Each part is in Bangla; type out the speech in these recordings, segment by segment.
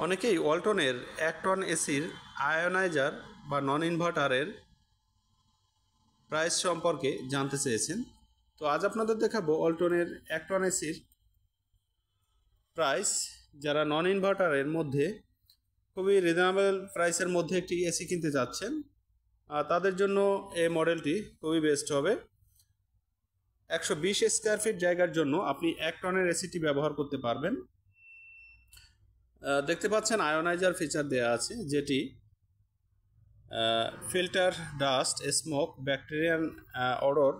অনেকেই ওয়ালটনের 1 টন এসির আয়নাইজার বা নন ইনভার্টারের প্রাইস সম্পর্কে জানতে চেয়েছেন। তো আজ আপনাদের দেখাবো ওয়ালটনের 1 টন এসির প্রাইস। যারা নন ইনভার্টারের মধ্যে খুবই রিজনেবল প্রাইসের মধ্যে একটি এসি কিনতে যাচ্ছেন, তাদের জন্য এই মডেলটি খুবই বেস্ট হবে। 120 স্কোয়ার ফিট জায়গার জন্য আপনি 1 টনের এসিটি ব্যবহার করতে পারবেন। দেখতে পাচ্ছেন আয়নাইজার ফিচার দেওয়া আছে, যেটি filter dust, smoke, bacterial odour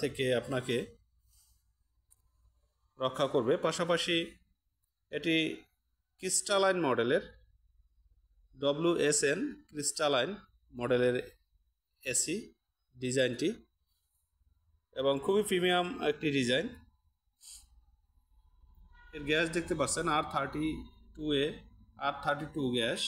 থেকে আপনাকে রক্ষা করবে। পাশাপাশি এটি ক্রিস্টালাইন মডেলের, WSN ক্রিস্টালাইন মডেলের এসি ডিজাইনটি, এবং খুবই প্রিমিয়াম একটি ডিজাইন। এর গ্যাস দেখতে পাচ্ছেন R32 গ্যাস।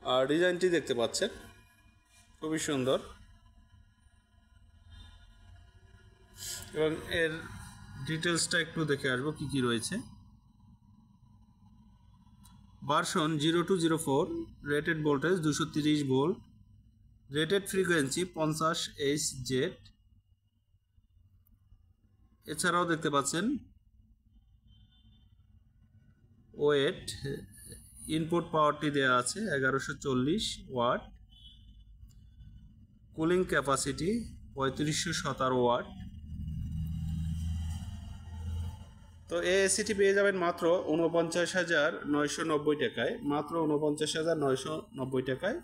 আর ডিজাইনটি দেখতে পাচ্ছেন খুবই সুন্দর, এবং এর ডিটেলসটা একটু দেখে আসবো কি কি রয়েছে। Version 0204, rated voltage 230 volt, rated frequency 50 Hz। এছাড়াও দেখতে পাচ্ছেন ওয়েট, ইনপুট পাওয়ারটি দেওয়া আছে 1140 ওয়াট, কুলিং ক্যাপাসিটি 3517 ওয়াট। তো এই এসিটি পেয়ে যাবেন মাত্র 49,990 টাকায়, মাত্র 49,990 টাকায়।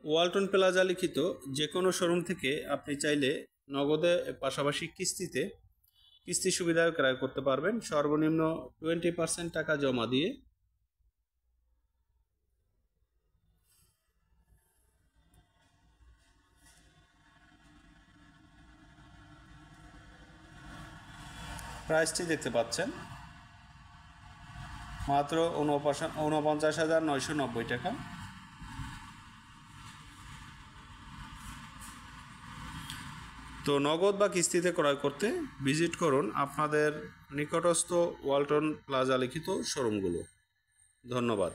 ওয়ালটন প্লাজা লিখিত যে কোনো শোরুম থেকে আপনি চাইলে নগদে পাশাপাশি কিস্তি সুবিধায় ক্রয় করতে পারবেন, সর্বনিম্ন 20% টাকা জমা দিয়ে। প্রাইসটি দেখতে পাচ্ছেন মাত্র 49,990 টাকা। তো নগদ বা কিস্তিতে ক্রয় করতে ভিজিট করুন আপনাদের নিকটস্থ ওয়ালটন প্লাজা লিখিত শোরুমগুলো। ধন্যবাদ।